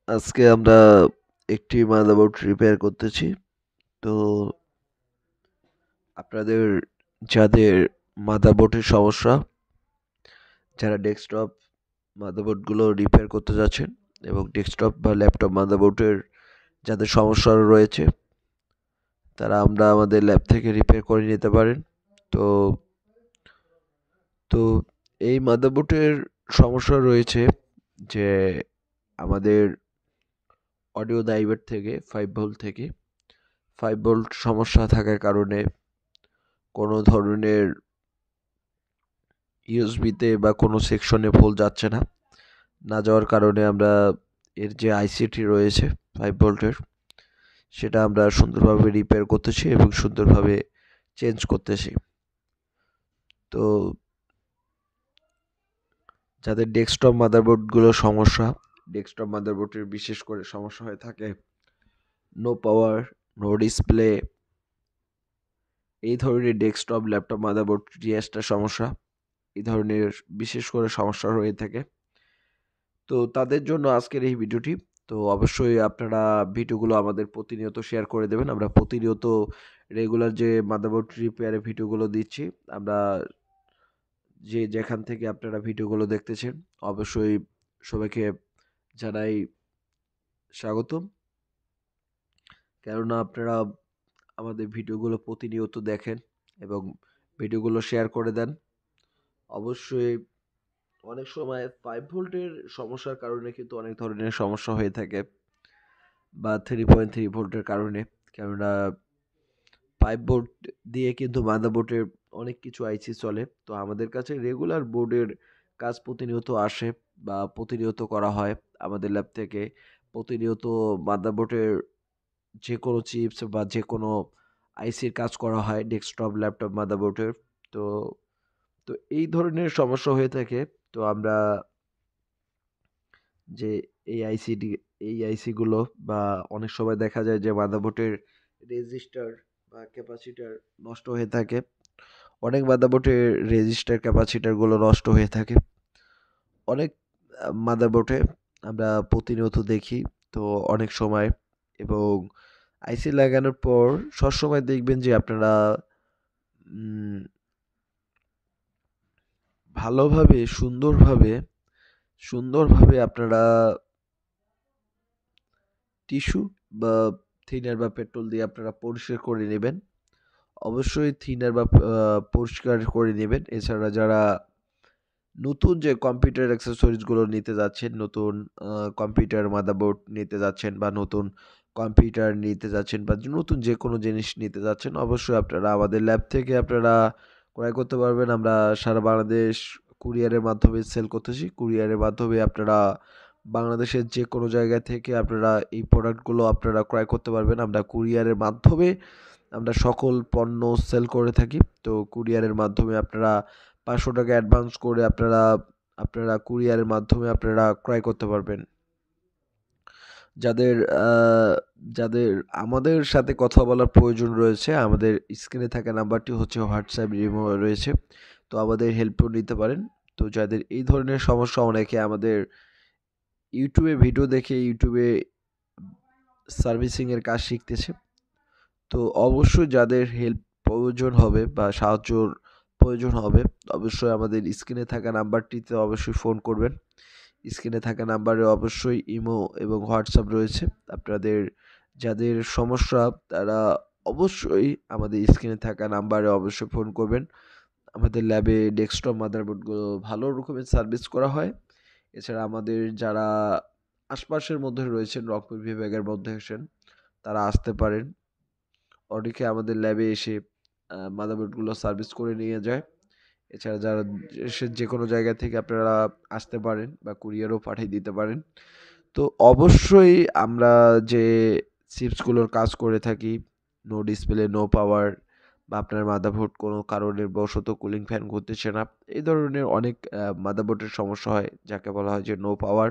আজকে আমরা একটি মাদারবোর্ড রিপেয়ার করতেছি। তো আপনাদের যাদের মাদারবোর্ডের সমস্যা, যারা ডেস্কটপ মাদারবোর্ডগুলো রিপেয়ার করতে যাচ্ছেন এবং ডেস্কটপ বা ল্যাপটপ মাদারবোর্ডের যাদের সমস্যা রয়েছে, তারা আমাদের ল্যাব থেকে রিপেয়ার করে নিতে পারেন। তো তো এই মাদারবোর্ডের সমস্যা রয়েছে যে আমাদের অডিও ড্রাইভার থেকে 5 ভোল্ট থেকে 5 ভোল্ট সমস্যা থাকার কারণে কোনো ধরনের ইউএসবিতে বা কোনো সেকশনে ভোল্ট যাচ্ছে না। না যাওয়ার কারণে আমরা এর যে আইসিটি রয়েছে 5 ভোল্টের, সেটা আমরা সুন্দরভাবে রিপেয়ার করতেছি এবং সুন্দরভাবে চেঞ্জ করতেছি। তো যাদের ডেস্কটপ মাদারবোর্ডগুলোর সমস্যা, ডেস্কটপ মাদারবোর্ডের বিশেষ করে সমস্যা হয়ে থাকে নো পাওয়ার, নো ডিসপ্লে, এই ধরনের ডেস্কটপ ল্যাপটপ মাদারবোর্ড রিয়াস্টার সমস্যা, এই ধরনের বিশেষ করে সমস্যা হয়ে থাকে। তো তাদের জন্য আজকের এই ভিডিওটি। তো অবশ্যই আপনারা ভিডিওগুলো আমাদের প্রতিনিয়ত শেয়ার করে দেবেন। আমরা প্রতিনিয়ত রেগুলার যে মাদারবোর্ড রিপেয়ারের ভিডিওগুলো দিচ্ছি, আমরা যে যেখান থেকে আপনারা ভিডিওগুলো দেখতেছেন, অবশ্যই সবাইকে জানাই স্বাগতম। কেননা আপনারা আমাদের ভিডিওগুলো প্রতিনিয়ত দেখেন এবং ভিডিওগুলো শেয়ার করে দেন। অবশ্যই অনেক সময় 5 ভোল্টের সমস্যার কারণে কিন্তু অনেক ধরনের সমস্যা হয়ে থাকে, বা 3.3 ভোল্টের কারণে। কেননা 5 ভোল্ট দিয়ে কিন্তু মাদারবোর্ডের অনেক কিছু আইসি চলে। তো আমাদের কাছে রেগুলার বোর্ডের কাজ প্রতিনিয়ত আসে বা প্রতিনিয়ত করা হয় আমাদের ল্যাব থেকে। প্রতিনিয়ত মাদারবোর্ডের যেকোনো চিপস বা যেকোনো আইসির কাজ করা হয় ডেস্কটপ, ল্যাপটপ মাদারবোর্ডের। তো তো এই ধরনের সমস্যা হয়ে থাকে। তো আমরা যে এই আইসিটি এই আইসিগুলো, বা অনেক সময় দেখা যায় যে মাদারবোর্ডের রেজিস্টার বা ক্যাপাসিটর নষ্ট হয়ে থাকে। অনেক মাদারবোর্ডের রেজিস্টার ক্যাপাসিটরগুলো নষ্ট হয়ে থাকে। অনেক মাদারবোর্ডে আমরা প্রতিনিয়ত দেখি। তো অনেক সময় এবং আইসি লাগানোর পর সবসময় দেখবেন যে আপনারা উম ভালোভাবে সুন্দরভাবে আপনারা টিস্যু বা থিনার বা পেট্রোল দিয়ে আপনারা পরিষ্কার করে নেবেন। অবশ্যই থিনার বা পরিষ্কার করে নেবেন। এছাড়া যারা নতুন যে কম্পিউটার অ্যাক্সেসরিজ গুলো নিতে যাচ্ছেন, নতুন কম্পিউটার মাদারবোর্ড নিতে যাচ্ছেন, বা নতুন কম্পিউটার নিতে যাচ্ছেন, বা নতুন যেকোনো জিনিস নিতে যাচ্ছেন, অবশ্যই আপনারা আমাদের ল্যাব থেকে আপনারা ক্রয় করতে পারবেন। আমরা সারা বাংলাদেশ কুরিয়ারের মাধ্যমে সেল করতেছি। কুরিয়ারের মাধ্যমে আপনারা বাংলাদেশের যেকোনো জায়গা থেকে আপনারা এই প্রোডাক্টগুলো আপনারা ক্রয় করতে পারবেন। আমরা কুরিয়ারের মাধ্যমে আমরা সকল পণ্য সেল করে থাকি। তো কুরিয়ারের মাধ্যমে আপনারা ৳৫০০ অ্যাডভান্স করে আপনারা কুরিয়ারের মাধ্যমে আপনারা ক্রয় করতে পারবেন। যাদের আ যাদের আমাদের সাথে কথা বলার প্রয়োজন রয়েছে, আমাদের স্ক্রিনে থাকা নাম্বারটি হচ্ছে হোয়াটসঅ্যাপ ইমো রয়েছে। তো আমাদের হেল্পও নিতে পারেন। তো যাদের এই ধরনের সমস্যা, অনেকে আমাদের YouTube এ ভিডিও দেখে YouTube এ সার্ভিসিং এর কাজ শিখতেছে। তো অবশ্যই যাদের হেল্প প্রয়োজন হবে বা সাহায্যর প্রয়োজন হবে, অবশ্যই আমাদের স্ক্রিনে থাকা নাম্বারটিতে অবশ্যই ফোন করবেন। স্ক্রিনে থাকা নাম্বারে অবশ্যই ইমো এবং হোয়াটসঅ্যাপ রয়েছে। আপনাদের যাদের সমস্যা, তারা অবশ্যই আমাদের স্ক্রিনে থাকা নাম্বারে অবশ্যই ফোন করবেন। আমাদের ল্যাবে ডেস্কটপ মাদারবোর্ডগুলো ভালো রকমের সার্ভিস করা হয়। এছাড়া আমাদের যারা আশপাশের মধ্যে রয়েছেন, রংপুর বিভাগের মধ্যে আছেন, তারা আসতে পারেন। অনেকে আমাদের ল্যাবে এসে মাদারবোর্ডগুলো সার্ভিস করে নিয়ে যায়। এছাড়া যারা দেশের যেকোনো জায়গা থেকে আপনারা আসতে পারেন বা কুরিয়ারও পাঠিয়ে দিতে পারেন। তো অবশ্যই আমরা যে চিপসগুলোর কাজ করে থাকি, নো ডিসপ্লে, নো পাওয়ার, বা আপনার মাদারবোর্ড কোনো কারণে বশত কুলিং ফ্যান ঘুরতেছে না, এই ধরনের অনেক মাদারবোর্ডের সমস্যা হয়, যাকে বলা হয় যে নো পাওয়ার।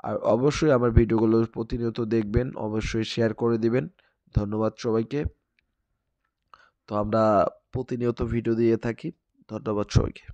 আর অবশ্যই আমার ভিডিওগুলো প্রতিনিয়ত দেখবেন, অবশ্যই শেয়ার করে দিবেন। ধন্যবাদ সবাইকে। তো আমরা প্রতিনিয়ত ভিডিও দিয়ে থাকি। ধন্যবাদ সবাইকে।